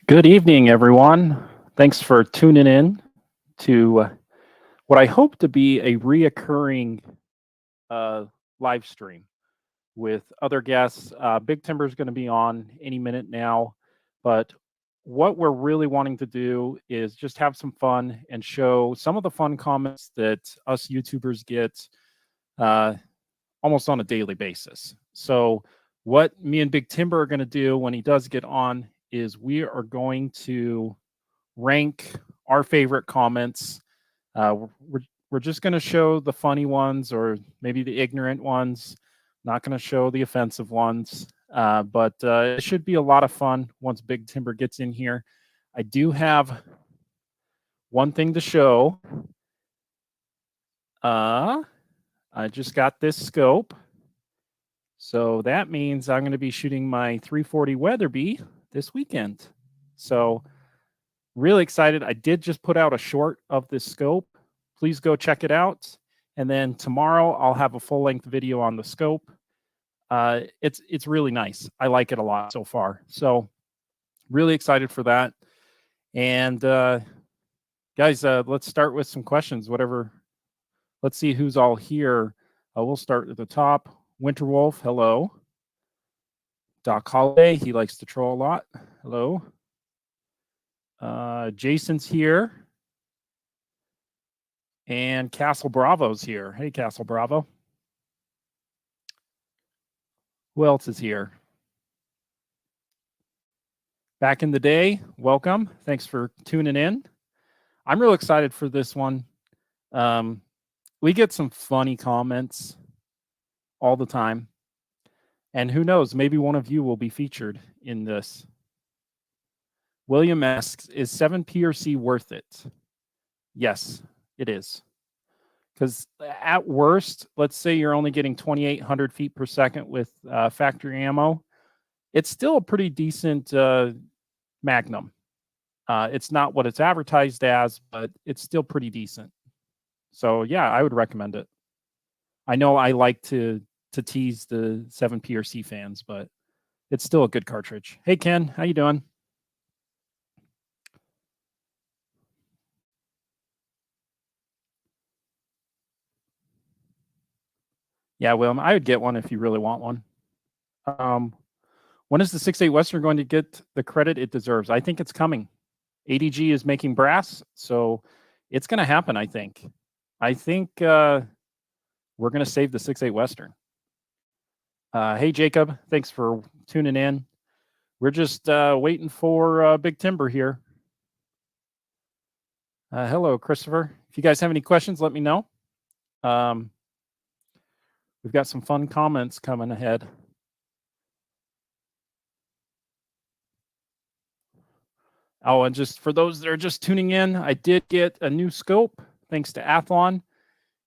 Good evening, everyone. Thanks for tuning in to what I hope to be a reoccurring uh, live stream with other guests. Big Timber is going to be on any minute now, but what we're really wanting to do is just have some fun and show some of the fun comments that us YouTubers get uh, almost on a daily basis. So, what me and Big Timber are going to do when he does get on is we are going to rank our favorite comments. We're just going to show the funny ones or maybe the ignorant ones. Not going to show the offensive ones, but it should be a lot of fun once Big Timber gets in here. I do have one thing to show. I just got this scope. So that means I'm going to be shooting my 340 Weatherby this weekend. So really excited. I did just put out a short of this scope. Please go check it out. And then tomorrow I'll have a full length video on the scope. It's really nice. I like it a lot so far. So really excited for that. And guys, let's start with some questions. Let's see who's all here. We'll start at the top. Winterwolf, hello. Doc Holiday, he likes to troll a lot. Hello. Jason's here. And Castle Bravo's here. Hey, Castle Bravo. Who else is here? Back in the day, welcome. Thanks for tuning in. I'm real excited for this one. We get some funny comments all the time. And who knows, maybe one of you will be featured in this. William asks, is 7PRC worth it? Yes, it is. Because at worst, let's say you're only getting 2,800 feet per second with factory ammo. It's still a pretty decent Magnum. It's not what it's advertised as, but it's still pretty decent. So yeah, I would recommend it. I know I like to tease the 7PRC fans, but it's still a good cartridge. Hey Ken, how you doing? Yeah, William, I would get one if you really want one. When is the 6.8 Western going to get the credit it deserves? I think it's coming. ADG is making brass, so it's going to happen, I think. I think we're going to save the 6.8 Western. Hey, Jacob, thanks for tuning in. We're just waiting for Big Timber here. Hello, Christopher. If you guys have any questions, let me know. We've got some fun comments coming ahead. Oh, and just for those that are just tuning in, I did get a new scope thanks to Athlon.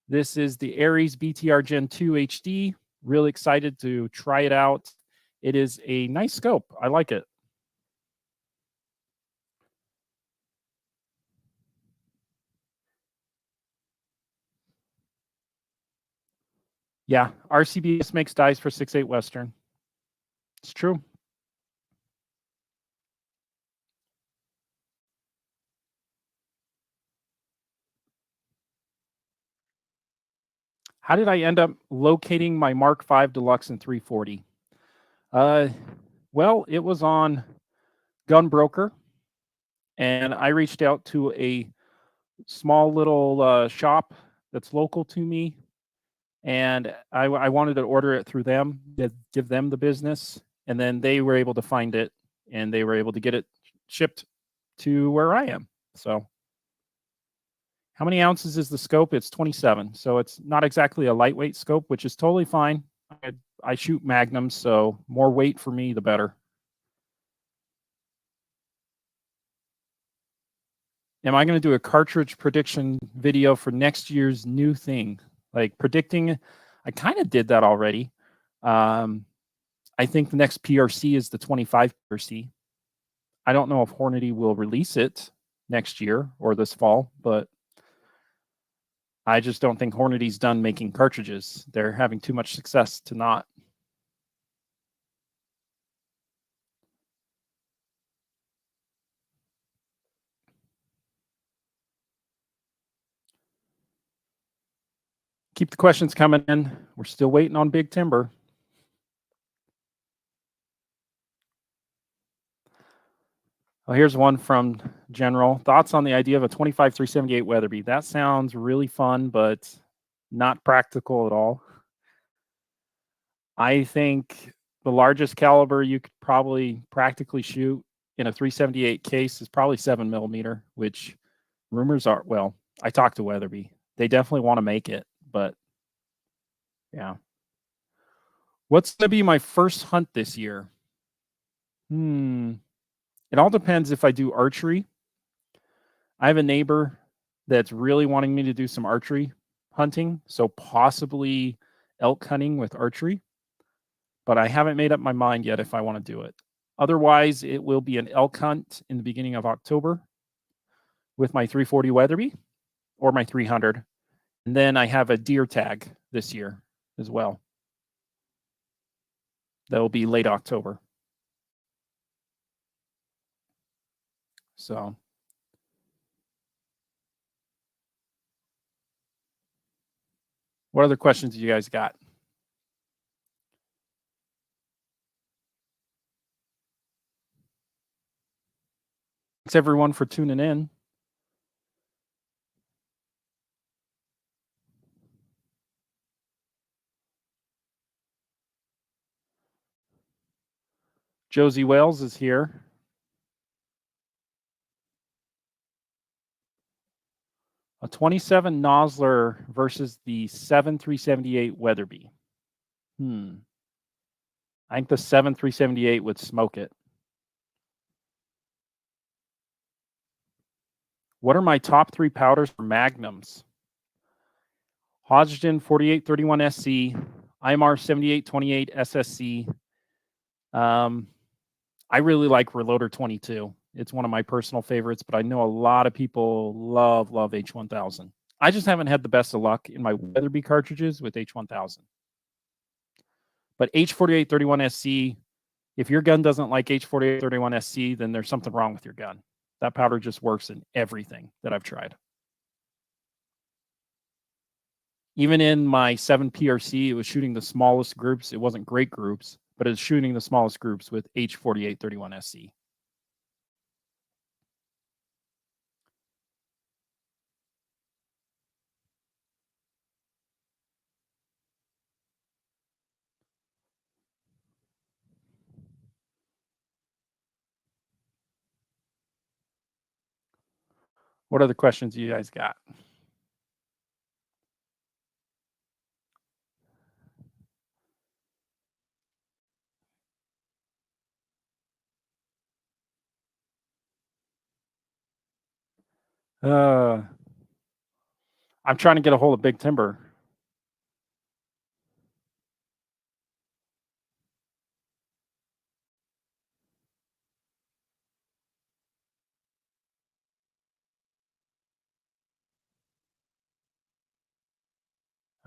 This is the Ares BTR Gen 2 HD. Really excited to try it out. It is a nice scope. I like it. Yeah, RCBS makes dies for 6.8 Western. It's true. How did I end up locating my Mark V Deluxe in 340? Well, it was on Gunbroker, and I reached out to a small little shop that's local to me, and I wanted to order it through them, give them the business, and then they were able to find it, and they were able to get it shipped to where I am. So how many ounces is the scope? It's 27. So it's not exactly a lightweight scope, which is totally fine. I shoot magnums, so more weight for me, the better. Am I going to do a cartridge prediction video for next year's new thing? Like predicting, I kind of did that already. I think the next PRC is the 25 PRC. I don't know if Hornady will release it next year or this fall, but I just don't think Hornady's done making cartridges. They're having too much success to not. keep the questions coming in. We're still waiting on big timber. Well, here's one from General. Thoughts on the idea of a 25 378 Weatherby? That sounds really fun, but not practical at all. I think the largest caliber you could probably practically shoot in a 378 case is probably 7mm, which rumors are, well, I talked to Weatherby. They definitely want to make it, but yeah. What's going to be my first hunt this year? It all depends if I do archery. I have a neighbor that's really wanting me to do some archery hunting, so possibly elk hunting with archery, but I haven't made up my mind yet if I want to do it. Otherwise, it will be an elk hunt in the beginning of October with my 340 Weatherby or my 300. And then I have a deer tag this year as well. That will be late October. So what other questions do you guys got? Thanks everyone for tuning in. Josie Wales is here. A 27 Nosler versus the 7 378 Weatherby. I think the 7 378 would smoke it. What are my top 3 powders for magnums? Hodgdon 4831 SC, IMR 7828 SSC. I really like Reloader 22. It's one of my personal favorites, but I know a lot of people love H1000. I just haven't had the best of luck in my Weatherby cartridges with H1000. But H4831 SC, if your gun doesn't like H4831 SC, then there's something wrong with your gun. That powder just works in everything that I've tried. Even in my 7 PRC, it was shooting the smallest groups. It wasn't great groups, but it was shooting the smallest groups with H4831 SC. What other questions do you guys got? I'm trying to get a hold of Big Timber.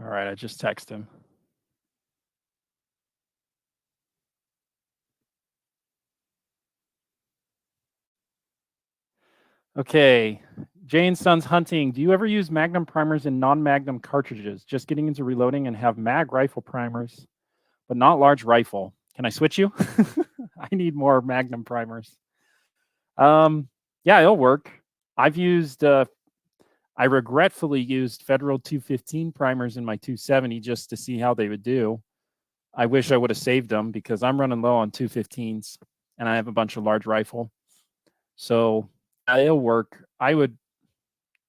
All right, I just texted him. Okay, Jane Sons Hunting. Do you ever use Magnum primers in non-Magnum cartridges? Just getting into reloading and have mag rifle primers, but not large rifle. Can I switch you? I need more Magnum primers. Yeah, it'll work. I've used, I regretfully used Federal 215 primers in my 270 just to see how they would do. I wish I would have saved them because I'm running low on 215s and I have a bunch of large rifle. So it'll work.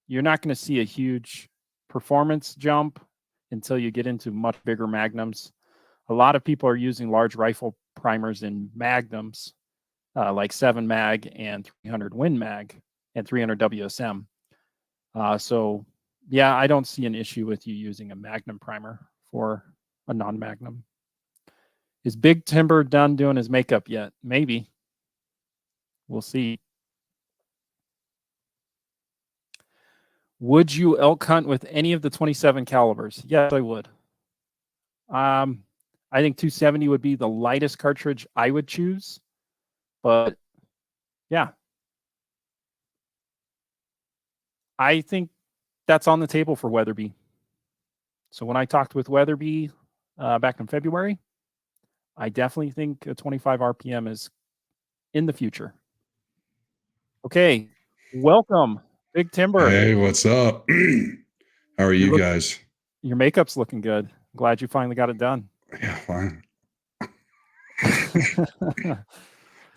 You're not going to see a huge performance jump until you get into much bigger magnums. A lot of people are using large rifle primers in magnums, like 7 mag and 300 Win Mag and 300 WSM. So yeah, I don't see an issue with you using a Magnum primer for a non-Magnum. Is Big Timber done doing his makeup yet? Maybe. We'll see. Would you elk hunt with any of the 27 calibers? Yes, I would. I think 270 would be the lightest cartridge I would choose, but yeah. I think that's on the table for Weatherby. So when I talked with Weatherby back in February, I definitely think a 25 RPM is in the future. Okay, welcome, Big Timber. Hey, what's up? How are you guys? Your makeup's looking good. Glad you finally got it done. Yeah, fine.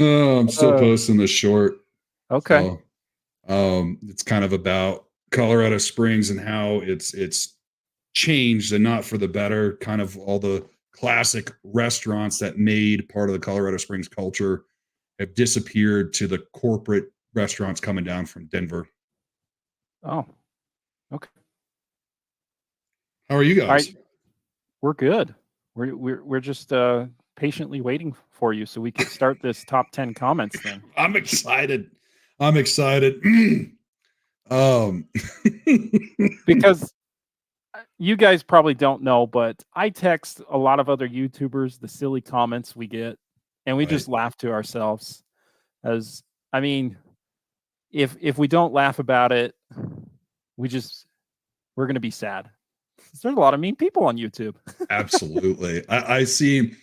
I'm still posting the short. Okay. So, it's kind of about Colorado Springs and how it's changed and not for the better. Kind of all the classic restaurants that made part of the Colorado Springs culture have disappeared to the corporate restaurants coming down from Denver. Oh, okay. How are you guys? All right. We're good. We're just patiently waiting for you so we can start this top 10 comments thing. I'm excited. Because you guys probably don't know, but I text a lot of other YouTubers the silly comments we get, and we just laugh to ourselves. As I mean, if we don't laugh about it, we're going to be sad. There's a lot of mean people on YouTube. Absolutely. I see,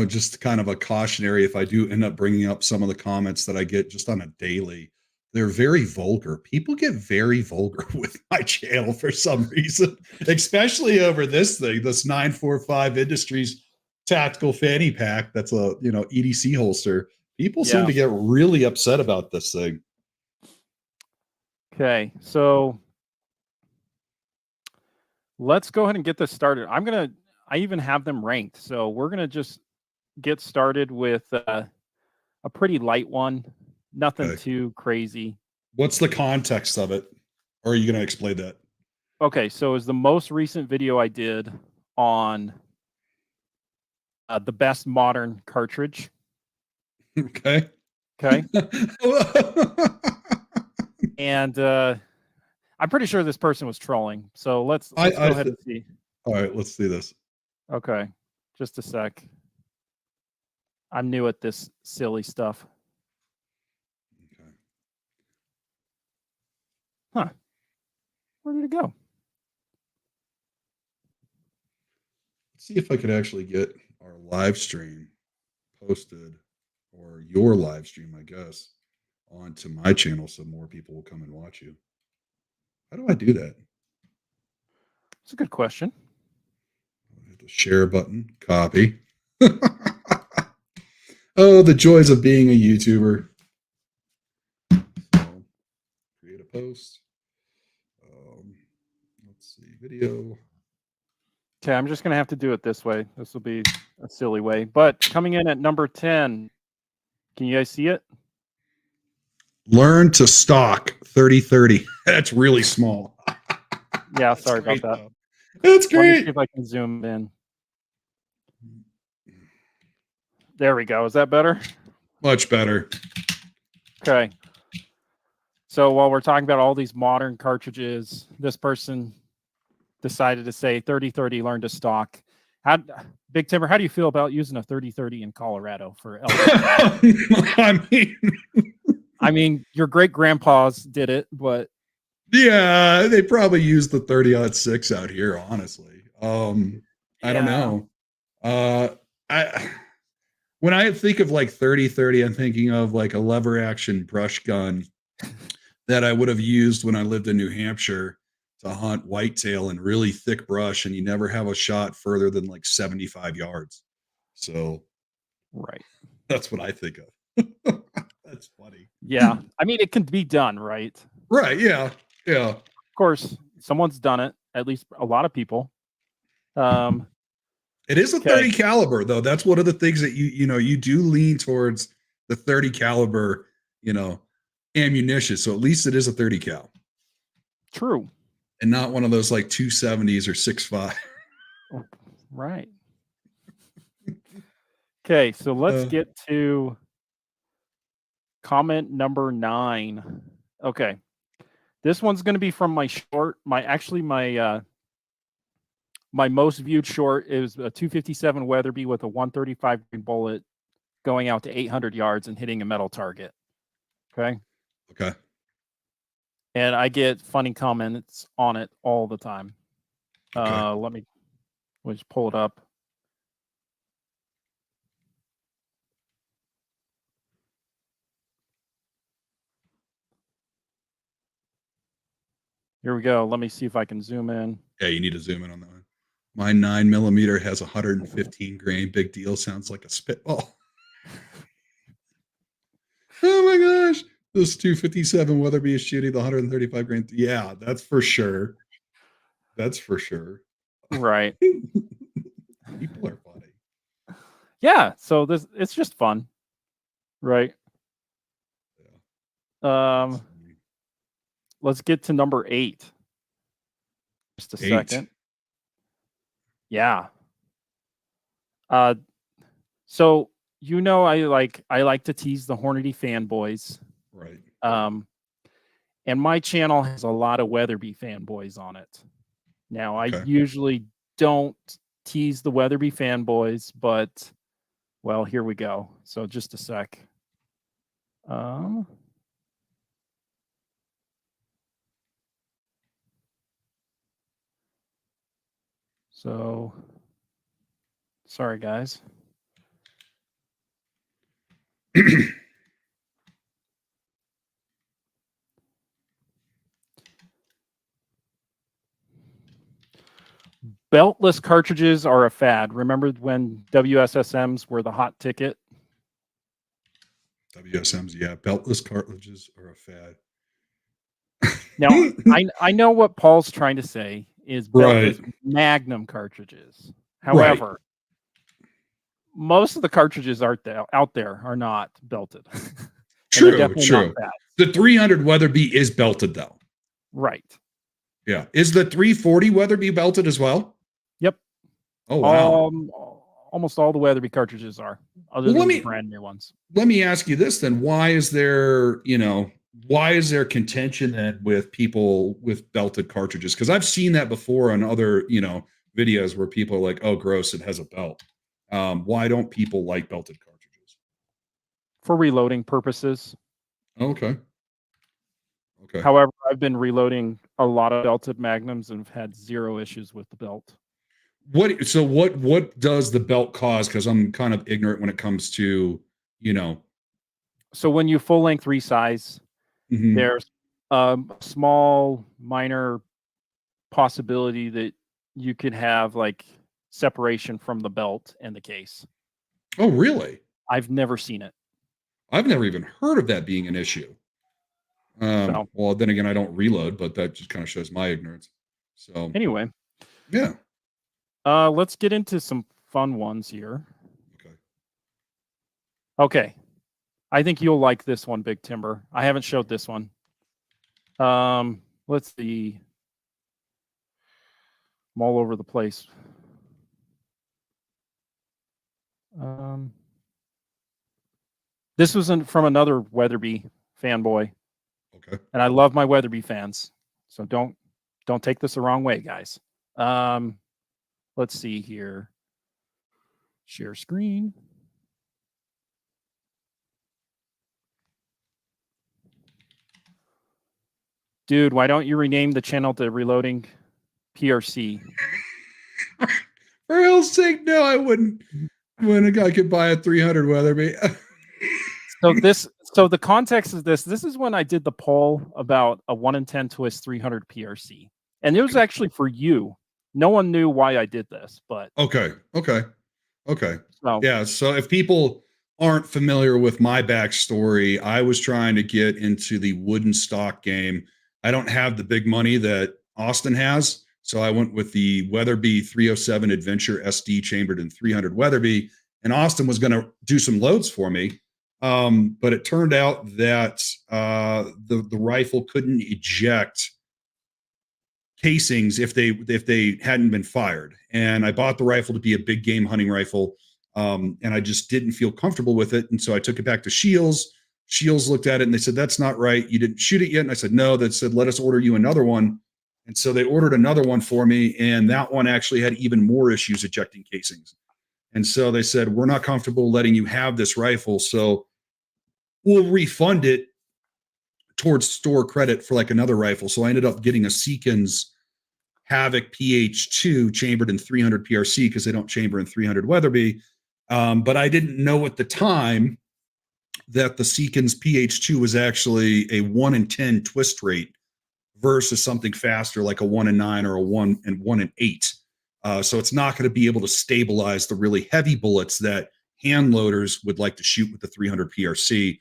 just kind of a cautionary if I do end up bringing up some of the comments that I get just on a daily. They're very vulgar. People get very vulgar with my channel for some reason, especially over this thing, this 945 Industries tactical fanny pack. That's a, EDC holster. People seem to get really upset about this thing. Okay. So let's go ahead and get this started. I even have them ranked. So we're going to just get started with a pretty light one. Nothing too crazy. What's the context of it? Or are you going to explain that? Okay, so is the most recent video I did on the best modern cartridge. Okay. And I'm pretty sure this person was trolling. So let's go ahead and see. All right, let's see this. Okay, just a sec. I'm new at this silly stuff. Okay. Huh. Where did it go? Let's see if I could actually get our live stream posted, or your live stream, I guess, onto my channel so more people will come and watch you. How do I do that? It's a good question. Hit the share button, copy. Oh, the joys of being a YouTuber. So, create a post. Let's see, video. Okay, I'm just going to have to do it this way. This will be a silly way. But coming in at number 10, can you guys see it? Learn to stock 3030. That's really small. Yeah, sorry about that. Though. That's great. Let me see if I can zoom in. There we go. Is that better? Much better. Okay. So while we're talking about all these modern cartridges, this person decided to say 3030 learn to stock. Big Timber, how do you feel about using a 3030 in Colorado for I mean, your great grandpas did it, but yeah, they probably used the 30-06 out here, honestly. I don't know. When I think of like 3030, I'm thinking of like a lever action brush gun that I would have used when I lived in New Hampshire to hunt whitetail and really thick brush, and you never have a shot further than like 75 yards. So, right. That's what I think of. That's funny. Yeah. I mean, it can be done, right? Right. Yeah. Yeah. Of course, someone's done it, at least a lot of people. It is a 30 caliber, though. That's one of the things that you do lean towards the 30 caliber, ammunition. So at least it is a 30 cal. True. And not one of those like 270s or 6.5. Right. Okay, so let's get to comment number 9. Okay. This one's going to be from my short. My most viewed short is a 257 Weatherby with a 135 bullet going out to 800 yards and hitting a metal target. Okay. And I get funny comments on it all the time. Okay. Let me just pull it up. Here we go. Let me see if I can zoom in. Yeah, you need to zoom in on that one. My 9mm has 115 grain. Big deal. Sounds like a spitball. Oh my gosh. This 257 Weatherby is shooting the 135 grain. Yeah, that's for sure. That's for sure. Right. People are funny. Yeah. So it's just fun. Right. Yeah. Let's get to number 8. Just a second. Yeah. So I like to tease the Hornady fanboys. Right. And my channel has a lot of Weatherby fanboys on it. Now, I Okay. usually don't tease the Weatherby fanboys, but well, here we go. So just a sec. So sorry, guys. Beltless cartridges are a fad. Remember when WSSMs were the hot ticket? WSMs, yeah. Beltless cartridges are a fad. Now, I know what Paul's trying to say is beltless Magnum cartridges. However, most of the cartridges out there are not belted. True. The 300 Weatherby is belted, though. Right. Yeah. Is the 340 Weatherby belted as well? Yep. Oh, wow. Almost all the Weatherby cartridges are, other than the brand new ones. Let me ask you this then. Why is there contention then with people with belted cartridges? Because I've seen that before on other, videos where people are like, oh, gross, it has a belt. Why don't people like belted cartridges? For reloading purposes. Okay. However, I've been reloading a lot of belted Magnums and have had zero issues with the belt. What does the belt cause? Because I'm kind of ignorant when it comes to, So when you full length resize, there's a small minor possibility that you could have like separation from the belt and the case. Oh, really? I've never seen it. I've never even heard of that being an issue. Well, then again, I don't reload, but that just kind of shows my ignorance. So anyway, yeah. Let's get into some fun ones here. Okay. I think you'll like this one, Big Timber. I haven't showed this one. Let's see. I'm all over the place. This was from another Weatherby fanboy. Okay. And I love my Weatherby fans. So don't take this the wrong way, guys. Let's see here. Share screen. Dude, why don't you rename the channel to Reloading PRC? For hell's sake, no, I wouldn't. When a guy could buy a 300 Weatherby. So the context of this is when I did the poll about a 1 in 10 twist 300 PRC. And it was actually for you. No one knew why I did this, but Okay. So, yeah, so if people aren't familiar with my backstory, I was trying to get into the wooden stock game. I don't have the big money that Austin has, so I went with the Weatherby 307 Adventure SD chambered in 300 Weatherby, and Austin was going to do some loads for me. But it turned out that the rifle couldn't eject casings if they hadn't been fired. And I bought the rifle to be a big game hunting rifle, and I just didn't feel comfortable with it. And so I took it back to Shields. Shields looked at it and they said, "That's not right. You didn't shoot it yet." And I said, "No." They said, "Let us order you another one." And so they ordered another one for me, and that one actually had even more issues ejecting casings. And so they said, "We're not comfortable letting you have this rifle, so we'll refund it towards store credit for like another rifle." So I ended up getting a Seekins Havoc PH2 chambered in 300 PRC because they don't chamber in 300 Weatherby. But I didn't know at the time that the Seekins PH2 was actually a 1 in 10 twist rate versus something faster like a 1 in 9 or a 1 in 8. So it's not going to be able to stabilize the really heavy bullets that hand loaders would like to shoot with the 300 PRC.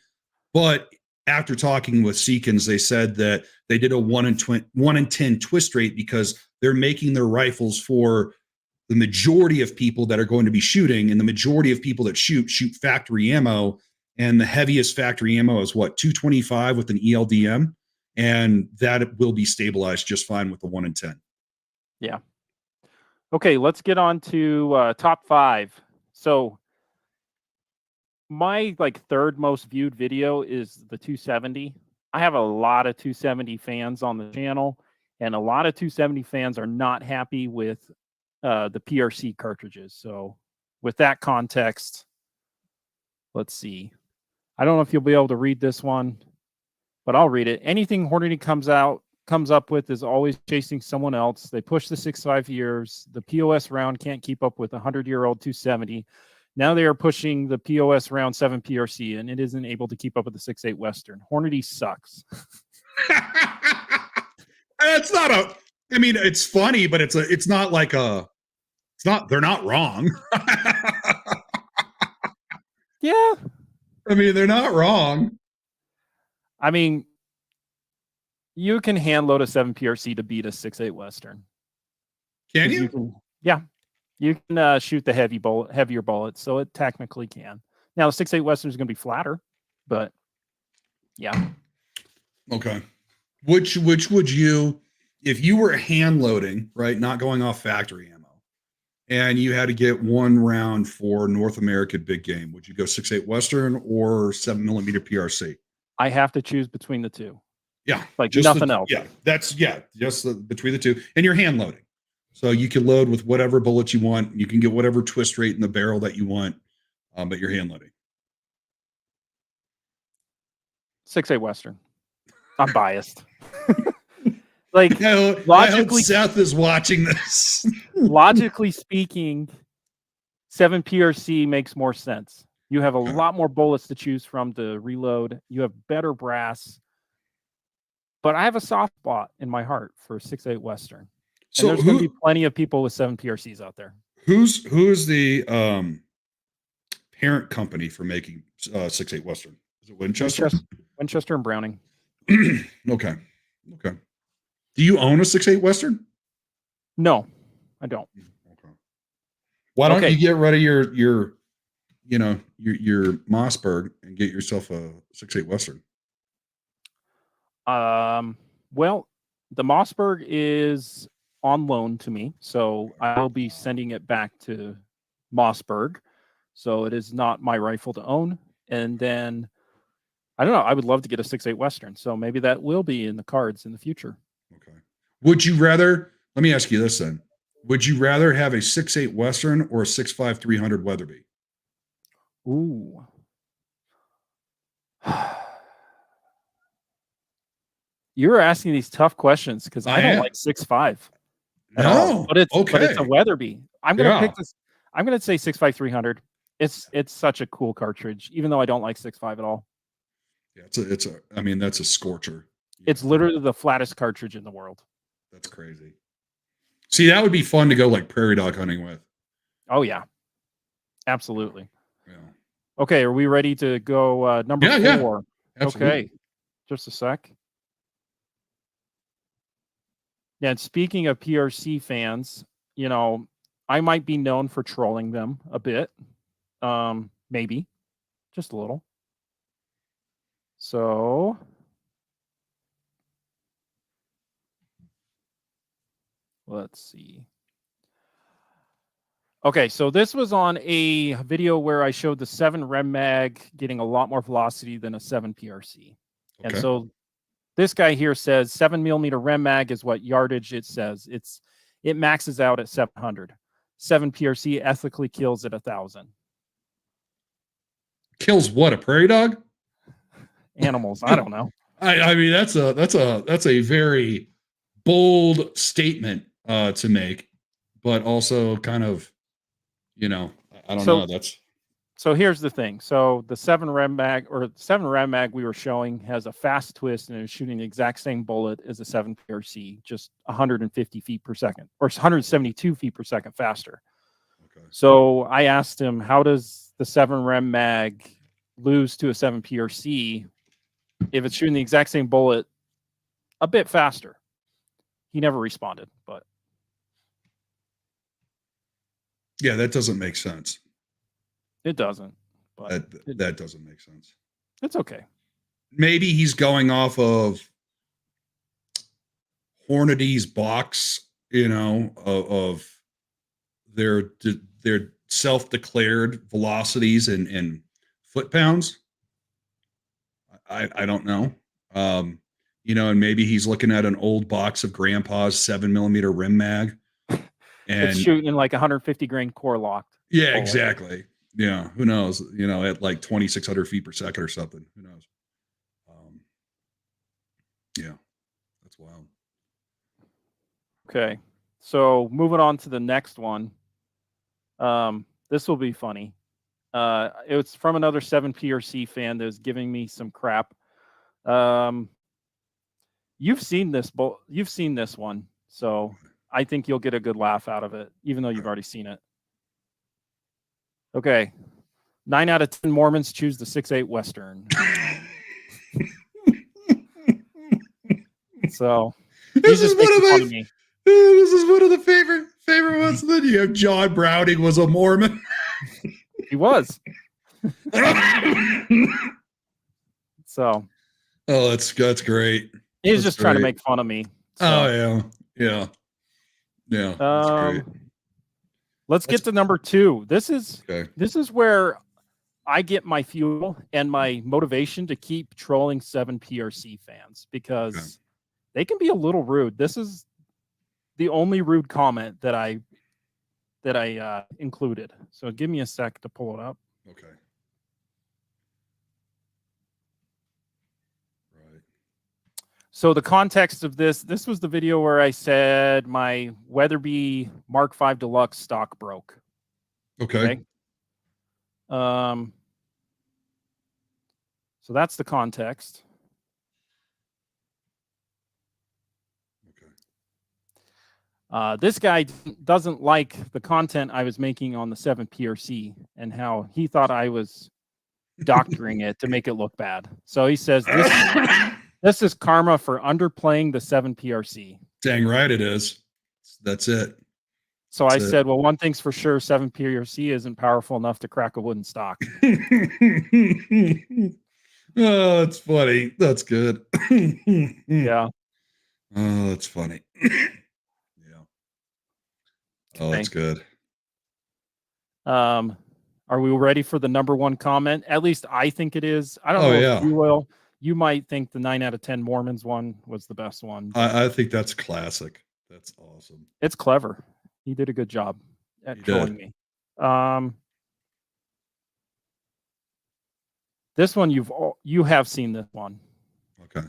But after talking with Seekins, they said that they did a 1 in 10 twist rate because they're making their rifles for the majority of people that are going to be shooting, and the majority of people that shoot factory ammo. And the heaviest factory ammo is what, 225 with an ELDM, and that will be stabilized just fine with the 1 in 10. Yeah. Okay, let's get on to top 5. So my third most viewed video is the 270. I have a lot of 270 fans on the channel, and a lot of 270 fans are not happy with the PRC cartridges. So with that context, let's see. I don't know if you'll be able to read this one, but I'll read it. Anything Hornady comes up with is always chasing someone else. They push the 6.5 years. The POS round can't keep up with a 100-year-old 270. Now they are pushing the POS round 7 PRC, and it isn't able to keep up with the 6.8 Western. Hornady sucks. It's not a. I mean, it's funny, but it's not like a. It's not. They're not wrong. Yeah. I mean, they're not wrong. I mean, you can hand load a 7 PRC to beat a 6.8 Western. Can you? Yeah. You can shoot the heavier bullets, so it technically can. Now, the 6.8 Western is going to be flatter, but yeah. Okay. Which would you, if you were hand loading, right, not going off factory ammo, and you had to get one round for North American big game, would you go 6.8 Western or 7mm PRC? I have to choose between the two. Yeah. Like just nothing else. Yeah. Just between the two. And you're hand loading. So you can load with whatever bullets you want. You can get whatever twist rate in the barrel that you want, but you're hand loading. 6.8 Western. I'm biased. Logically, I hope Seth is watching this. Logically speaking, 7 PRC makes more sense. You have a lot more bullets to choose from to reload. You have better brass. But I have a soft spot in my heart for 6.8 Western. So and there's going to be plenty of people with 7 PRCs out there. Who is the parent company for making 6.8 Western? Is it Winchester? Winchester and Browning. Okay. Do you own a 6.8 Western? No, I don't. Okay. Why don't you get rid of your Mossberg and get yourself a 6.8 Western? Well, the Mossberg is on loan to me, so I'll be sending it back to Mossberg. So it is not my rifle to own. And then I don't know. I would love to get a 6.8 Western, so maybe that will be in the cards in the future. Okay. Would you rather? Let me ask you this then: would you rather have a 6.8 Western or a 6.5 300 Weatherby? Ooh. You're asking these tough questions because I don't like 6.5. No, but it's a Weatherby. I'm gonna pick this. I'm gonna say 6.5 300. It's such a cool cartridge, even though I don't like 6.5 at all. Yeah, I mean, that's a scorcher. It's literally the flattest cartridge in the world. That's crazy. See, that would be fun to go like prairie dog hunting with. Oh yeah, absolutely. Yeah. Okay, are we ready to go number 4? Yeah. Absolutely. Okay, just a sec. Yeah, and speaking of PRC fans, I might be known for trolling them a bit. Maybe. Just a little. So let's see. Okay, so this was on a video where I showed the 7 Rem Mag getting a lot more velocity than a 7 PRC. Okay. And so this guy here says 7mm Rem Mag is what yardage it says. It maxes out at 700. 7 PRC ethically kills at 1,000. Kills what? A prairie dog? Animals. I don't know. I mean, that's a very bold statement to make, but also kind of, you know, I don't So know. That's So here's the thing. So the 7 Rem mag we were showing has a fast twist and is shooting the exact same bullet as a 7 PRC, just 150 feet per second or 172 feet per second faster. okay. So I asked him, how does the 7 Rem mag lose to a 7 PRC if it's shooting the exact same bullet a bit faster? He never responded, but Yeah, that doesn't make sense. it doesn't. But That doesn't make sense. it's okay. Maybe he's going off of Hornady's box, you know, of their self-declared velocities and foot pounds. I don't know. You know, and maybe he's looking at an old box of Grandpa's 7mm rim mag, It's and shooting like 150 grain core locked. yeah, bullet. exactly. Yeah, who knows? You know, at like 2,600 feet per second or something. Who knows? Yeah, that's wild. Okay. So moving on to the next one. This will be funny. It was from another 7 PRC fan that was giving me some crap. You've seen this one, so I think you'll get a good laugh out of it, even though you've already seen it. Okay. 9 out of 10 Mormons choose the 6.8 Western. So This is one of fun of the me. this is one of the favorite ones. Then you have John Browning was a Mormon. He was. So Oh, that's great. he's That's just trying to great. make fun of me. So, Oh yeah. That's great. let's get to number 2. This is Okay. where I get my fuel and my motivation to keep trolling 7 PRC fans because they can be a little rude. This is the only rude comment that I included. So give me a sec to pull it up. Okay. Right. So the context of this was the video where I said my Weatherby Mark V Deluxe stock broke. Okay. So that's the context. Okay. This guy doesn't like the content I was making on the 7 PRC and how he thought I was doctoring it to make it look bad. So he says this is karma for underplaying the 7 PRC. Dang right it is. That's it. So I said, well, one thing's for sure, 7 PRC isn't powerful enough to crack a wooden stock. Oh, that's funny. That's good. Yeah. Oh, that's funny. Yeah. Oh, that's good. Are we ready for the number 1 comment? At least I think it is. I don't know if you will. You might think the 9 out of 10 Mormons one was the best one. I think that's classic. That's awesome. It's clever. He did a good job at trolling me. This one you have seen this one. Okay.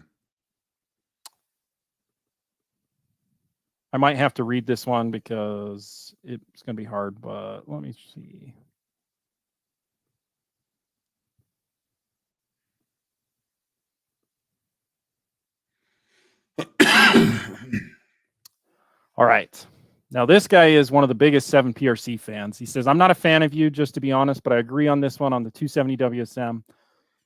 I might have to read this one because it's going to be hard, but let me see. All right. Now, this guy is one of the biggest 7 PRC fans. He says, I'm not a fan of you, just to be honest, but I agree on this one on the 270 WSM.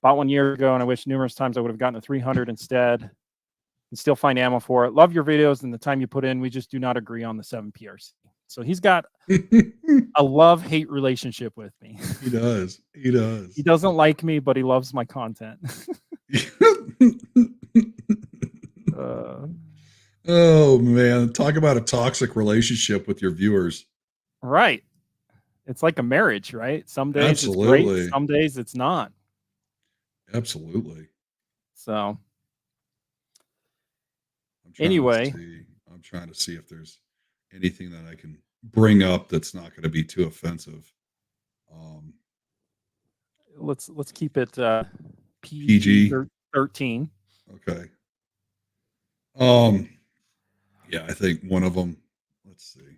Bought 1 year ago, and I wish numerous times I would have gotten a 300 instead and still find ammo for it. Love your videos and the time you put in. We just do not agree on the 7 PRC. So he's got a love-hate relationship with me. He does. He does. He doesn't like me, but he loves my content. Oh man, talk about a toxic relationship with your viewers. Right. It's like a marriage, right? Some days it's great, some days it's not. Absolutely. So anyway, I'm trying to see if there's anything that I can bring up that's not going to be too offensive. Let's keep it PG 13. Okay. Yeah, I think one of them. let's see.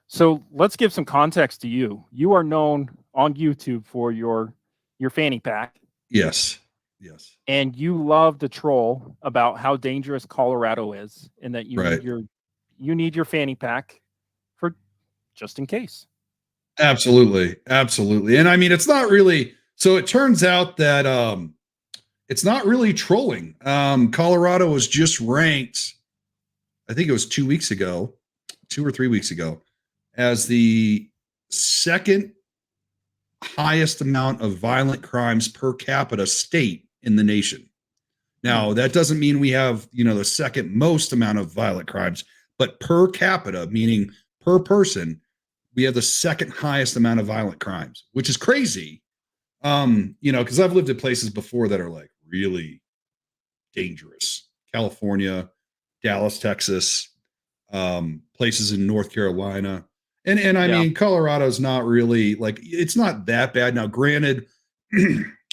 So let's give some context to you. You are known on YouTube for your fanny pack, Yes. and you love to troll about how dangerous Colorado is, and that you Right. need your fanny pack for just in case. Absolutely. And I mean, it's not really, so it turns out that it's not really trolling. Colorado was just ranked, I think it was 2 or 3 weeks ago, as the second highest amount of violent crimes per capita state in the nation. Now, that doesn't mean we have, the second most amount of violent crimes, but per capita, meaning per person, we have the second highest amount of violent crimes, which is crazy. Because I've lived in places before that are like really dangerous. California, Dallas, Texas, places in North Carolina. And I mean, Colorado's not really like, it's not that bad. Now, granted,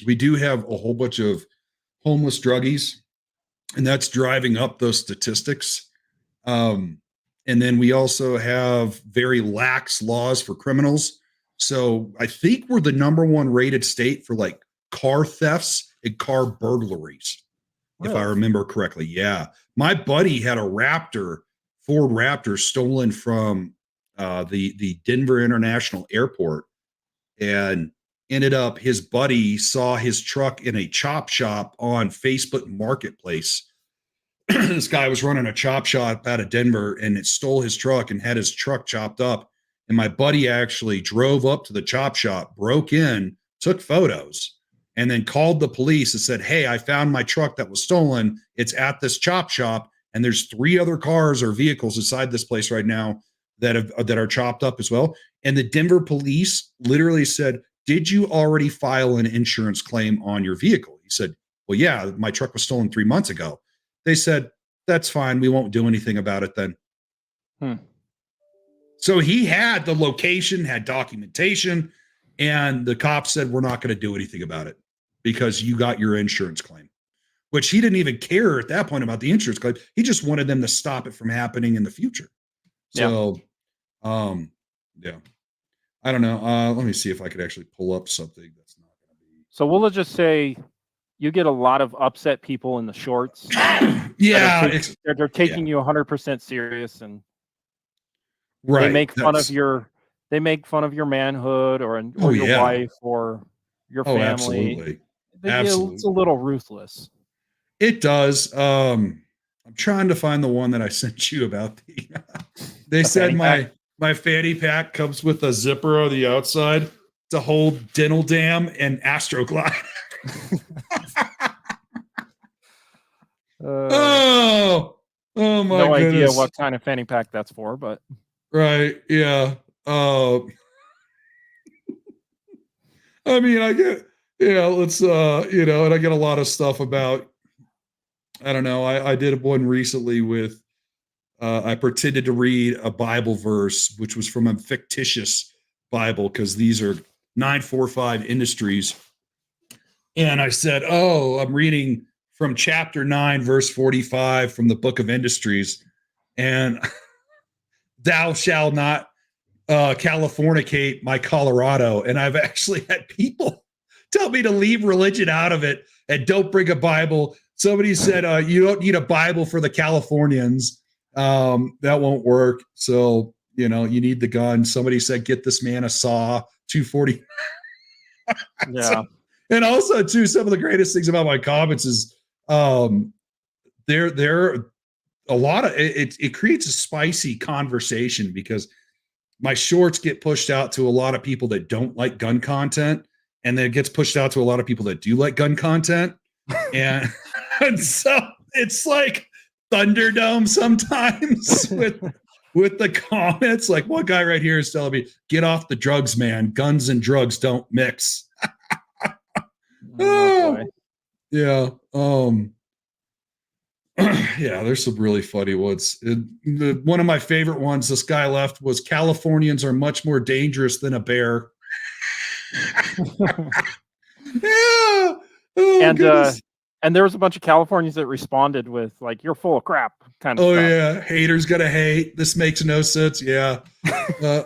we do have a whole bunch of homeless druggies, and that's driving up those statistics. And then we also have very lax laws for criminals. So I think we're the number one rated state for like car thefts and car burglaries, if I remember correctly. Yeah. My buddy had a Ford Raptor stolen from the Denver International Airport, and ended up, his buddy saw his truck in a chop shop on Facebook Marketplace. This guy was running a chop shop out of Denver, and it stole his truck and had his truck chopped up. And my buddy actually drove up to the chop shop, broke in, took photos, and then called the police and said, "Hey, I found my truck that was stolen. It's at this chop shop, and there's 3 other cars or vehicles inside this place right now that are chopped up as well." And the Denver police literally said, "Did you already file an insurance claim on your vehicle?" He said, "Well, yeah, my truck was stolen 3 months ago." They said, "That's fine. We won't do anything about it then." So he had the location, had documentation, and the cops said, "We're not going to do anything about it because you got your insurance claim," which he didn't even care at that point about the insurance claim. He just wanted them to stop it from happening in the future. So, yeah. I don't know. Let me see if I could actually pull up something that's not going to be. So we'll just say you get a lot of upset people in the shorts. Yeah. They're taking you 100% serious, and right. They make fun of your manhood or your wife or your family. Absolutely. It's a little ruthless. It does. I'm trying to find the one that I sent you about they said my fanny pack comes with a zipper on the outside to hold Dental Dam and Astroglide. Oh my goodness. No idea what kind of fanny pack that's for, but right. Yeah. I mean, I get, let's, and I get a lot of stuff about, I don't know. I did one recently with, I pretended to read a Bible verse, which was from a fictitious Bible, because these are 945 Industries. And I said, "Oh, I'm reading from chapter 9, verse 45 from the book of Industries. And thou shalt not Californicate my Colorado." And I've actually had people tell me to leave religion out of it and don't bring a Bible. Somebody said, "You don't need a Bible for the Californians. That won't work. So, you need the gun." Somebody said, "Get this man a saw, 240. Yeah. So, and also, too, some of the greatest things about my comments is they're a lot of it creates a spicy conversation, because my shorts get pushed out to a lot of people that don't like gun content, and then it gets pushed out to a lot of people that do like gun content. And so it's like Thunderdome sometimes with the comments. Like, one guy right here is telling me, "Get off the drugs, man. Guns and drugs don't mix." Oh, yeah. Yeah, there's some really funny ones. One of my favorite ones this guy left was, "Californians are much more dangerous than a bear." Yeah. Oh, and And there was a bunch of Californians that responded with like, "You're full of crap," kind of Oh stuff. yeah, haters gonna hate. This makes no sense. Yeah. Uh,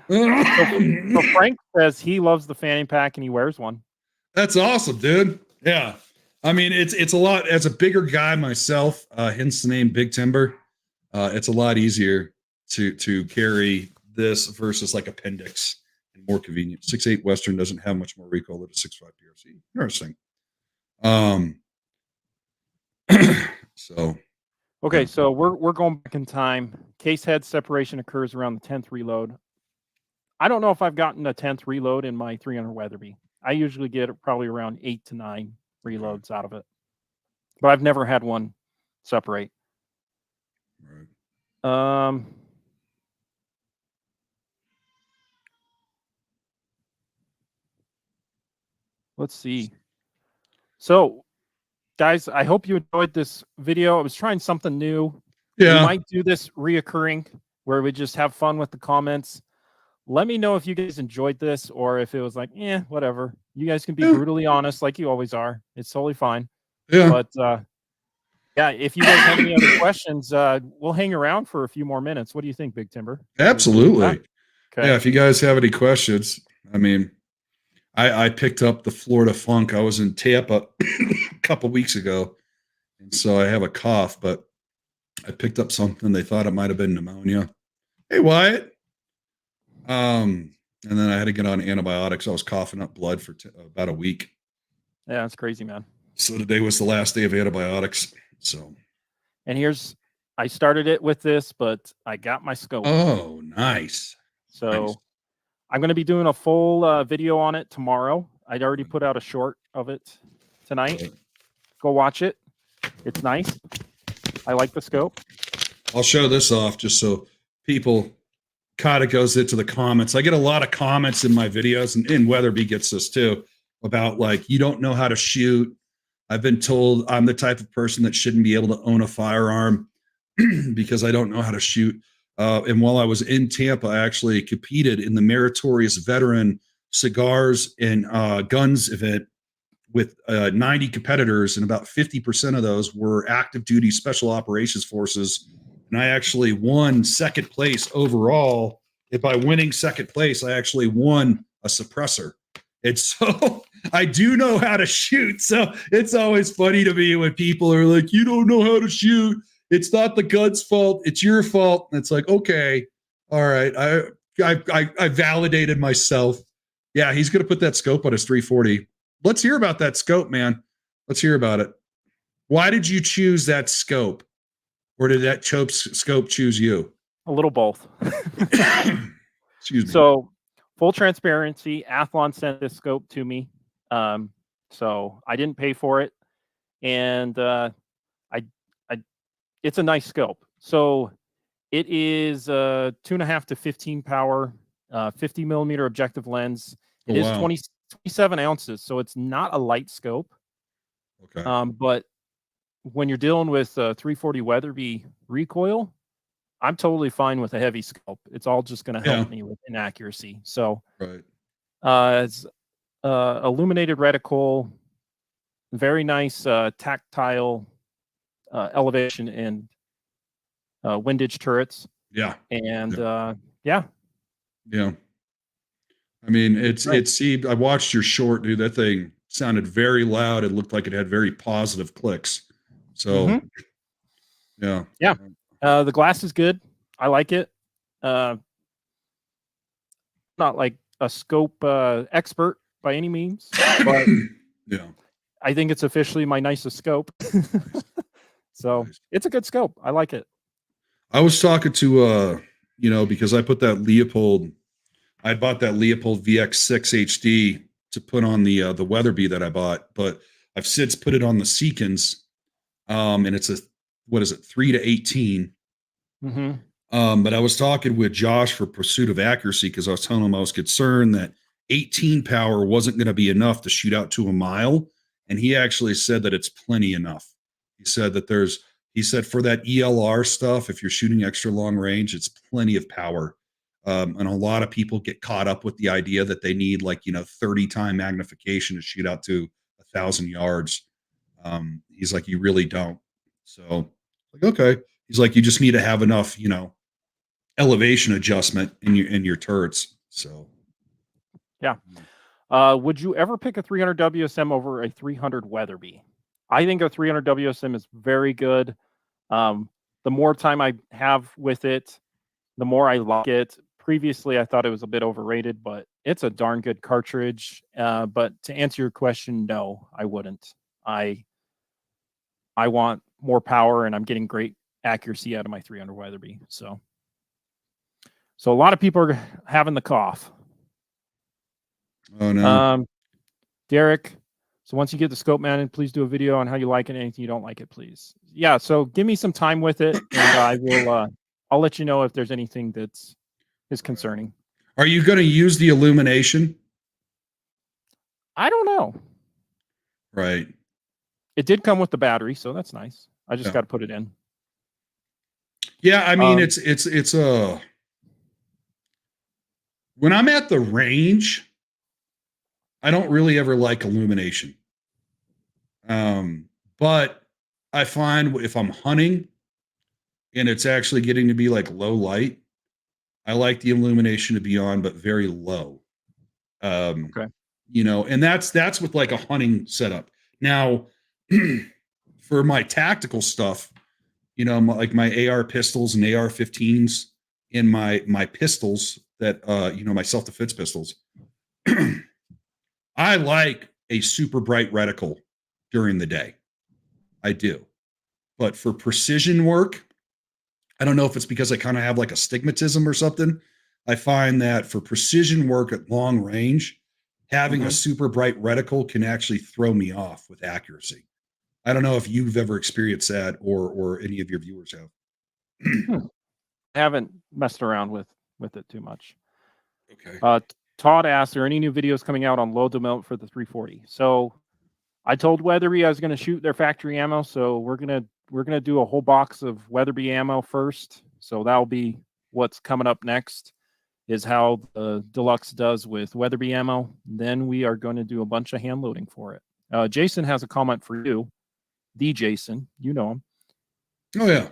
So Frank says he loves the fanny pack and he wears one. That's awesome, dude. Yeah. I mean, it's a lot as a bigger guy myself, hence the name Big Timber. It's a lot easier to carry this versus like appendix and more convenient. 6.8 Western doesn't have much more recoil than a 6.5 PRC. Interesting. So Okay, so we're going back in time. Case head separation occurs around the 10th reload. I don't know if I've gotten a 10th reload in my 300 Weatherby. I usually get probably around 8 to 9 reloads out of it, but I've never had one separate. right. Let's see. So, guys, I hope you enjoyed this video. I was trying something new. Yeah. We might do this reoccurring where we just have fun with the comments. Let me know if you guys enjoyed this or if it was like, whatever. You guys can be brutally honest like you always are. It's totally fine. Yeah. But yeah, if you guys have any other questions, we'll hang around for a few more minutes. What do you think, Big Timber? Absolutely. Okay. Yeah, if you guys have any questions, I mean, I picked up the Florida funk. I was in Tampa a couple weeks ago, and so I have a cough, but I picked up something. They thought it might have been pneumonia. Hey, Wyatt. And then I had to get on antibiotics. I was coughing up blood for about a week. Yeah, that's crazy, man. So today was the last day of antibiotics. So, and I started it with this, but I got my scope. Oh, nice. So Nice. I'm going to be doing a full video on it tomorrow. I'd already put out a short of it tonight. Go watch it. It's nice. I like the scope. I'll show this off just so people kind of goes into the comments. I get a lot of comments in my videos, and Weatherby gets this too, about like, you don't know how to shoot. I've been told I'm the type of person that shouldn't be able to own a firearm because I don't know how to shoot. And while I was in Tampa, I actually competed in the Meritorious Veteran Cigars and Guns event with 90 competitors, and about 50% of those were active duty special operations forces. And I actually won second place overall. And by winning second place, I actually won a suppressor. And so I do know how to shoot. So it's always funny to me when people are like, you don't know how to shoot. It's not the gun's fault. It's your fault. And it's like, okay, all right. I validated myself. Yeah, he's going to put that scope on his 340. Let's hear about that scope, man. Let's hear about it. Why did you choose that scope? Or did that scope choose you? A little both. Excuse me. So, full transparency, Athlon sent this scope to me. So I didn't pay for it. And it's a nice scope. So it is 2.5 to 15 power, 50 millimeter objective lens. It is 27 ounces, so it's not a light scope. Okay. But when you're dealing with 340 Weatherby recoil, I'm totally fine with a heavy scope. It's all just going to help me with inaccuracy. So, it's illuminated reticle, very nice tactile elevation and windage turrets. Yeah. And yeah. I mean, I watched your short, dude. That thing sounded very loud. It looked like it had very positive clicks. So, yeah. The glass is good. I like it. Not like a scope expert by any means, but yeah, I think it's officially my nicest scope. So it's a good scope. I like it. I was talking to because I put that Leopold. I bought that Leopold VX6 HD to put on the Weatherby that I bought, but I've since put it on the Seekins, and it's 3 to 18. But I was talking with Josh for Pursuit of Accuracy because I was telling him I was concerned that 18 power wasn't going to be enough to shoot out to a mile, and he actually said that it's plenty enough. He said that for that ELR stuff, if you're shooting extra long range, it's plenty of power. And a lot of people get caught up with the idea that they need, like, 30 time magnification to shoot out to 1,000 yards. He's like, you really don't. So, like, okay. He's like, you just need to have enough, elevation adjustment in your turrets. So, Yeah. Would you ever pick a 300 WSM over a 300 Weatherby? I think a 300 WSM is very good. The more time I have with it, the more I like it. Previously, I thought it was a bit overrated, but it's a darn good cartridge. But to answer your question, no, I wouldn't. I want more power, and I'm getting great accuracy out of my 300 Weatherby. So a lot of people are having the cough. oh no. Derek, so once you get the scope mounted, please do a video on how you like it. Anything you don't like it, please. Yeah. So give me some time with it, and I will. I'll let you know if there's anything that's concerning. Are you going to use the illumination? I don't know. Right. It did come with the battery, so that's nice. I just Yeah. got to put it in. Yeah, I mean, it's when I'm at the range, I don't really ever like illumination. But I find if I'm hunting and it's actually getting to be like low light, I like the illumination to be on, but very low. Okay. And that's with like a hunting setup. Now, for my tactical stuff, like my AR pistols and AR-15s and my pistols that my self-defense pistols, I like a super bright reticle during the day. I do. But for precision work, I don't know if it's because I kind of have like astigmatism or something. I find that for precision work at long range, having a super bright reticle can actually throw me off with accuracy. I don't know if you've ever experienced that or any of your viewers have. I haven't messed around with it too much. Okay. Todd asked, are any new videos coming out on load development for the 340? So I told Weatherby I was going to shoot their factory ammo, so we're gonna do a whole box of Weatherby ammo first. So that'll be what's coming up next, is how the Deluxe does with Weatherby ammo. Then we are going to do a bunch of hand loading for it. Jason has a comment for you. The Jason, you know him. Oh yeah.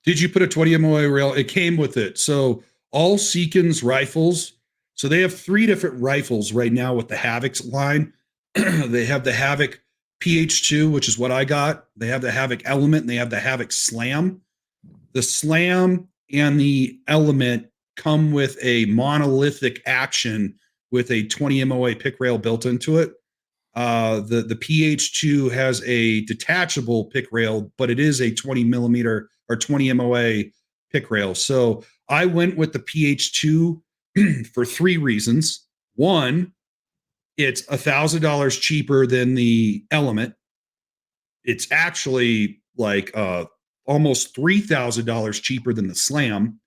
Did you put a 20 MOA rail? It came with it. So all Seekins rifles. So they have 3 different rifles right now with the Havocs line. They have the Havoc PH2, which is what I got. They have the Havoc Element, and they have the Havoc Slam. The Slam and the Element come with a monolithic action with a 20 MOA pick rail built into it. The PH2 has a detachable pick rail, but it is a 20 millimeter or 20 MOA pick rail. So I went with the PH2 for 3 reasons. One, it's $1,000 cheaper than the Element. It's actually like almost $3,000 cheaper than the Slam.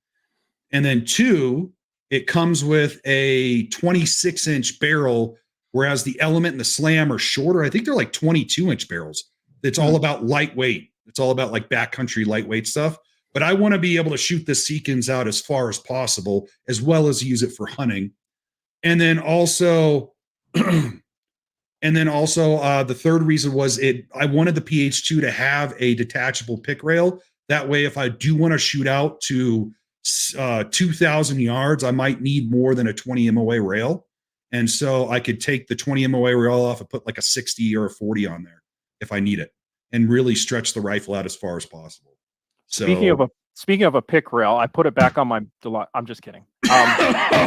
And then 2, it comes with a 26-inch barrel, whereas the Element and the Slam are shorter. I think they're like 22-inch barrels. It's all about lightweight. It's all about like backcountry lightweight stuff. But I want to be able to shoot the Seekins out as far as possible, as well as use it for hunting. And then also, the third reason was I wanted the PH2 to have a detachable pick rail. That way, if I do want to shoot out to 2,000 yards, I might need more than a 20 MOA rail. And so I could take the 20 MOA rail off and put like a 60 or a 40 on there if I need it, and really stretch the rifle out as far as possible. So Speaking of a pick rail, I put it back on my Deluxe. I'm just kidding. I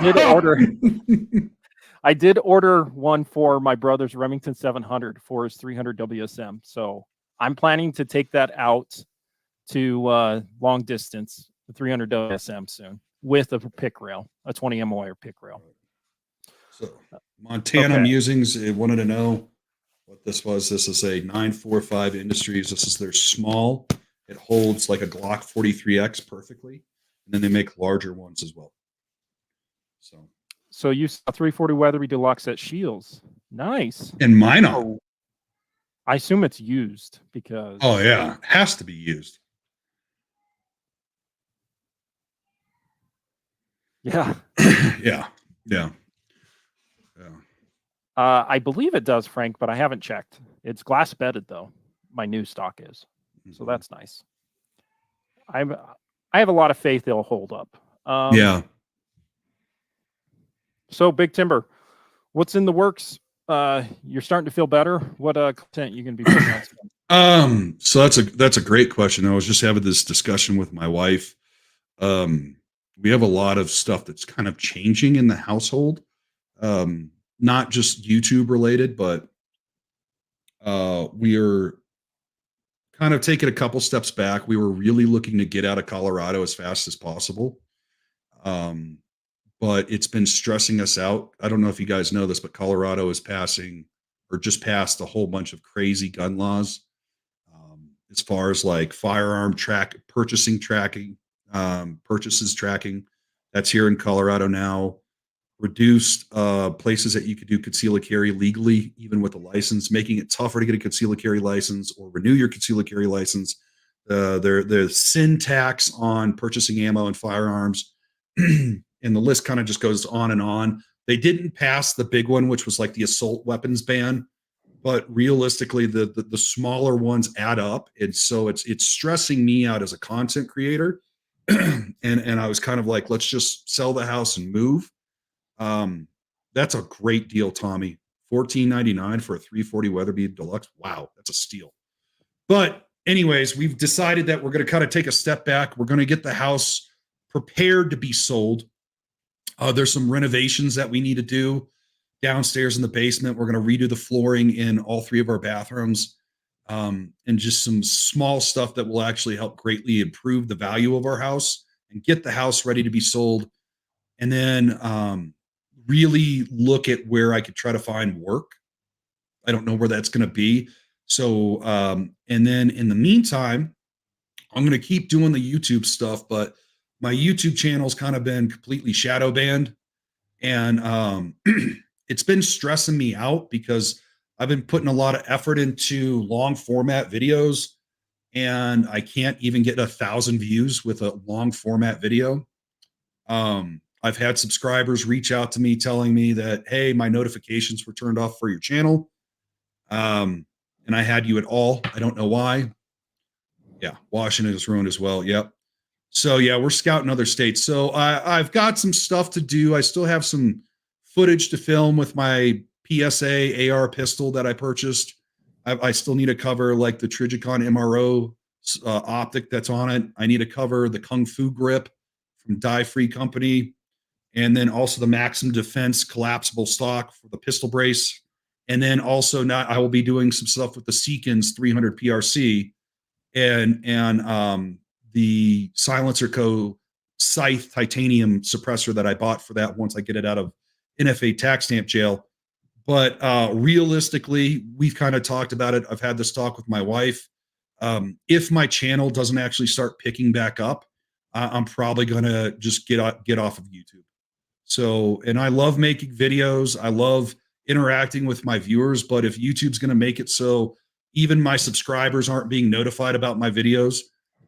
did order one for my brother's Remington 700 for his 300 WSM. So I'm planning to take that out to long distance, the 300 WSM soon, with a pick rail, a 20 MOA pick rail. So Montana Musings wanted to know what this was. This is a 945 Industries. This is their small. It holds like a Glock 43X perfectly. And then they make larger ones as well. So you saw 340 Weatherby Deluxe at Shields. Nice. And Minot. I assume it's used because... Oh, yeah. It has to be used. Yeah. Yeah. Yeah. Yeah. I believe it does, Frank, but I haven't checked. It's glass bedded though. My new stock is, so Mhm. that's nice. I have a lot of faith they'll hold up. Yeah. So Big Timber, what's in the works? You're starting to feel better. What content you gonna be putting out soon? So that's a great question. I was just having this discussion with my wife. Um, we have a lot of stuff that's kind of changing in the household. Not just YouTube related, but we are kind of taking a couple steps back. We were really looking to get out of Colorado as fast as possible. Um, but it's been stressing us out. I don't know if you guys know this, but Colorado is passing or just passed a whole bunch of crazy gun laws, as far as like firearm tracking, purchases tracking. That's here in Colorado now. Reduced places that you could do conceal and carry legally, even with a license, making it tougher to get a conceal and carry license or renew your conceal and carry license. Their sin tax on purchasing ammo and firearms, and the list kind of just goes on and on. They didn't pass the big one, which was like the assault weapons ban, but realistically, the smaller ones add up, and so it's stressing me out as a content creator. And I was kind of like, let's just sell the house and move. um, that's a great deal, Tommy. 14.99 for a 340 Weatherby Deluxe. Wow, that's a steal. But anyways, we've decided that we're going to kind of take a step back. We're going to get the house prepared to be sold. There's some renovations that we need to do downstairs in the basement. We're going to redo the flooring in all three of our bathrooms, and just some small stuff that will actually help greatly improve the value of our house and get the house ready to be sold. And then really look at where I could try to find work. I don't know where that's going to be. So, and then in the meantime, I'm going to keep doing the YouTube stuff, but my YouTube channel's kind of been completely shadow banned. And it's been stressing me out because I've been putting a lot of effort into long format videos, and I can't even get 1,000 views with a long format video. I've had subscribers reach out to me telling me that, hey, my notifications were turned off for your channel. And I had you at all. I don't know why. Yeah, Washington is ruined as well. Yep. So yeah, we're scouting other states. So I've got some stuff to do. I still have some footage to film with my PSA AR pistol that I purchased. I still need to cover like the Trijicon MRO optic that's on it. I need to cover the Kung Fu grip from Die Free Company, and then also the Maxim Defense collapsible stock for the pistol brace. And then also not, I will be doing some stuff with the Seekins 300 PRC and the Silencer Co. Scythe titanium suppressor that I bought for that once I get it out of NFA tax stamp jail. But realistically, we've kind of talked about it. I've had this talk with my wife. If my channel doesn't actually start picking back up, I'm probably going to just get off of YouTube. So, and I love making videos. I love interacting with my viewers, but if YouTube's going to make it so even my subscribers aren't being notified about my videos,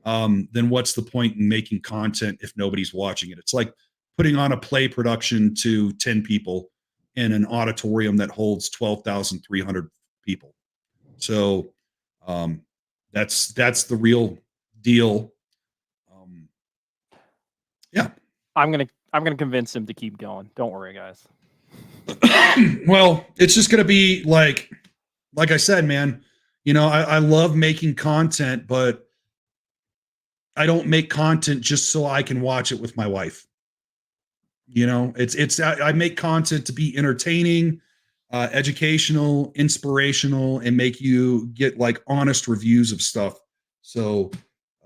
then what's the point in making content if nobody's watching it? It's like putting on a play production to 10 people in an auditorium that holds 12,300 people. So, that's the real deal. Yeah. I'm gonna convince him to keep going. Don't worry, guys. Well, it's just gonna be like I said, man. You know, I love making content, but I don't make content just so I can watch it with my wife. You know, I make content to be entertaining, educational, inspirational, and make you get like honest reviews of stuff. So,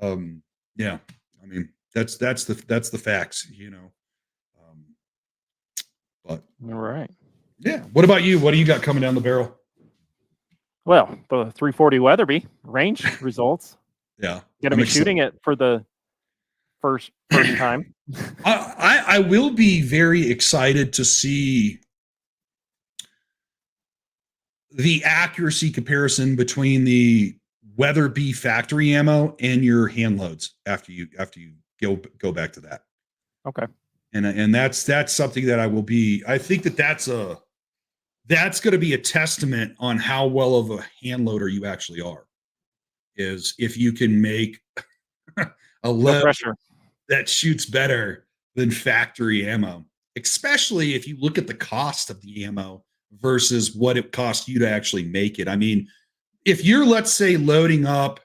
yeah, I mean that's the facts, you know. But All right. yeah, what about you? What do you got coming down the barrel? Well, the 340 Weatherby range results. Yeah, Gonna be shooting it for the first time. I will be very excited to see the accuracy comparison between the Weatherby factory ammo and your hand loads after you go back to that. Okay. And that's something that I think that's going to be a testament on how well of a hand loader you actually are, is if you can make a No load pressure. that shoots better than factory ammo, especially if you look at the cost of the ammo versus what it costs you to actually make it. I mean, if you're, let's say, loading up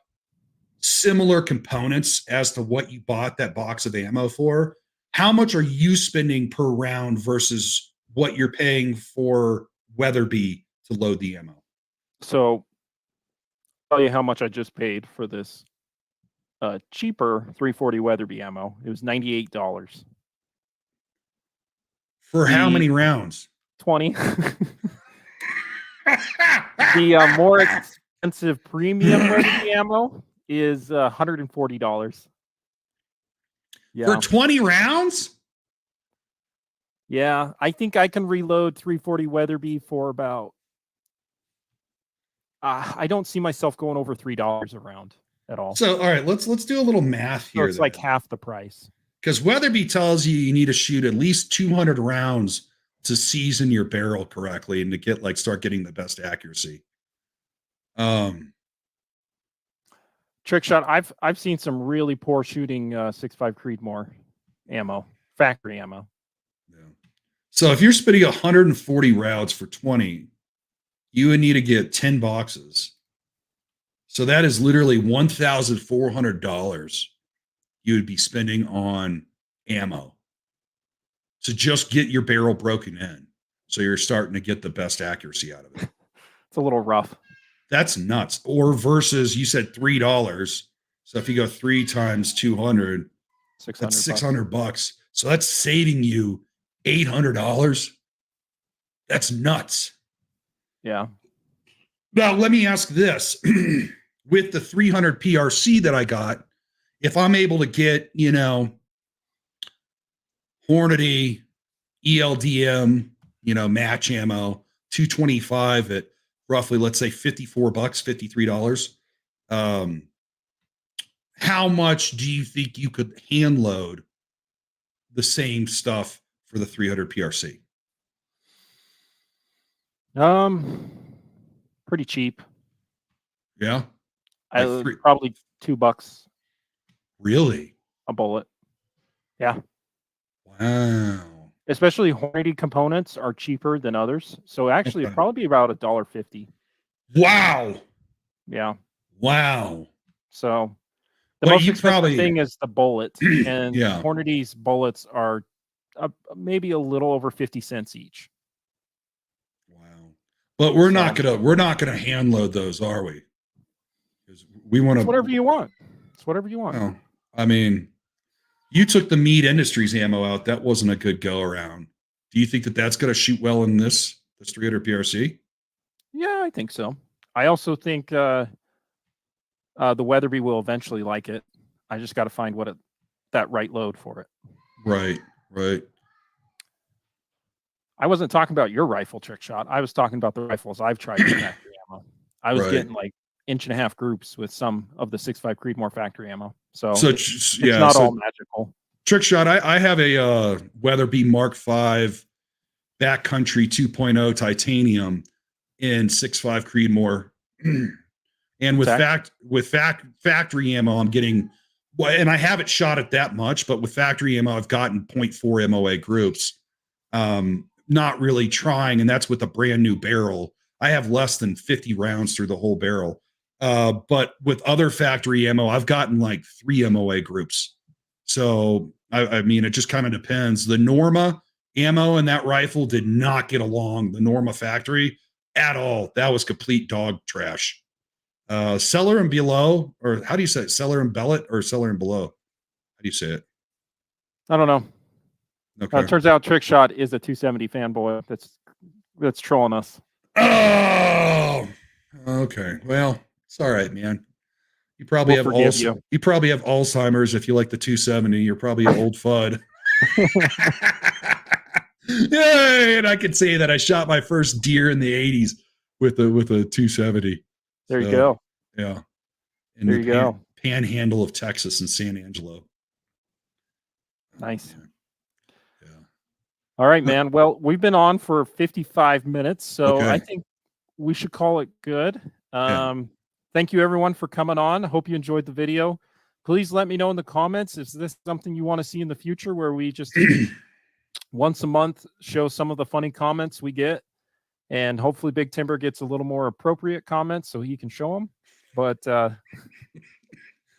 similar components as to what you bought that box of ammo for, how much are you spending per round versus what you're paying for Weatherby to load the ammo? So I'll tell you how much I just paid for this cheaper 340 Weatherby ammo. It was $98. For how The many rounds? 20. The more expensive premium Weatherby ammo is $140. Yeah. For 20 rounds? Yeah, I think I can reload 340 Weatherby for about. I don't see myself going over $3 a round at all. So, all right, let's do a little math So here. it's like half the price. Because Weatherby tells you need to shoot at least 200 rounds to season your barrel correctly and to get start getting the best accuracy. Trick shot. I've seen some really poor shooting 6.5 Creedmoor ammo, factory ammo. Yeah. So if you're spending 140 rounds for 20, you would need to get 10 boxes. So that is literally $1,400 you would be spending on ammo to just get your barrel broken in. So you're starting to get the best accuracy out of it. It's a little rough. That's nuts. Or versus you said $3. So if you go 3 times 200, 600 that's $600. So that's saving you $800. That's nuts. Yeah. Now let me ask this: with the 300 PRC that I got, if I'm able to get, Hornady, ELDM, match ammo, 225 at roughly, let's say $54, $53. How much do you think you could hand load the same stuff for the 300 PRC? Pretty cheap. Yeah. Probably $2 Really? a bullet. Yeah. Wow. Especially Hornady components are cheaper than others. So actually it'd probably be about $1.50. Wow. Yeah. Wow. So the most expensive thing is the bullet, and Yeah. Hornady's bullets are maybe a little over 50 cents each. Wow. But we're not gonna hand load those, are we? Because we want to. Whatever you want. It's whatever you want. Well, I mean, you took the Mead Industries ammo out. That wasn't a good go around. Do you think that that's going to shoot well in this 300 PRC? Yeah, I think so. I also think the Weatherby will eventually like it. I just got to find that right load for it. Right. I wasn't talking about your rifle, Trick Shot. I was talking about the rifles I've tried with factory ammo. I was getting like 1.5-inch groups with some of the 6.5 Creedmoor factory ammo. So it's not all magical. Trick Shot, I have a Weatherby Mark V Backcountry 2.0 titanium in 6.5 Creedmoor. And with factory ammo, I'm getting, and I haven't shot it that much, but with factory ammo, I've gotten 0.4 MOA groups. Not really trying, and that's with a brand new barrel. I have less than 50 rounds through the whole barrel. But with other factory ammo, I've gotten like 3 MOA groups. So I mean, it just kind of depends. The Norma ammo in that rifle did not get along the Norma factory at all. That was complete dog trash. Cellar and below, or how do you say it? Cellar and bellet or cellar and below? How do you say it? I don't know. Okay. It turns out Trick Shot is a 270 fanboy that's trolling us. Oh, okay. Well, it's all right, man. You probably have you probably have Alzheimer's if you like the 270. You're probably an old fud. Yeah, and I can say that I shot my first deer in the 80s with a 270. There you go. Yeah. In there you go. Panhandle of Texas and San Angelo. Nice. All right, man. Well, we've been on for 55 minutes, so I Okay. think we should call it good. Yeah. Thank you everyone for coming on. Hope you enjoyed the video. Please let me know in the comments, is this something you want to see in the future where we just once a month show some of the funny comments we get, and hopefully Big Timber gets a little more appropriate comments so he can show them. But I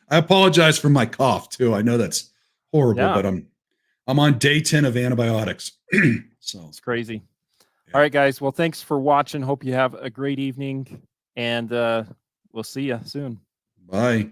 apologize for my cough too. I know that's horrible, yeah, but I'm on day 10 of antibiotics. So it's crazy. yeah. All right, guys. Well, thanks for watching. Hope you have a great evening, and we'll see you soon. Bye.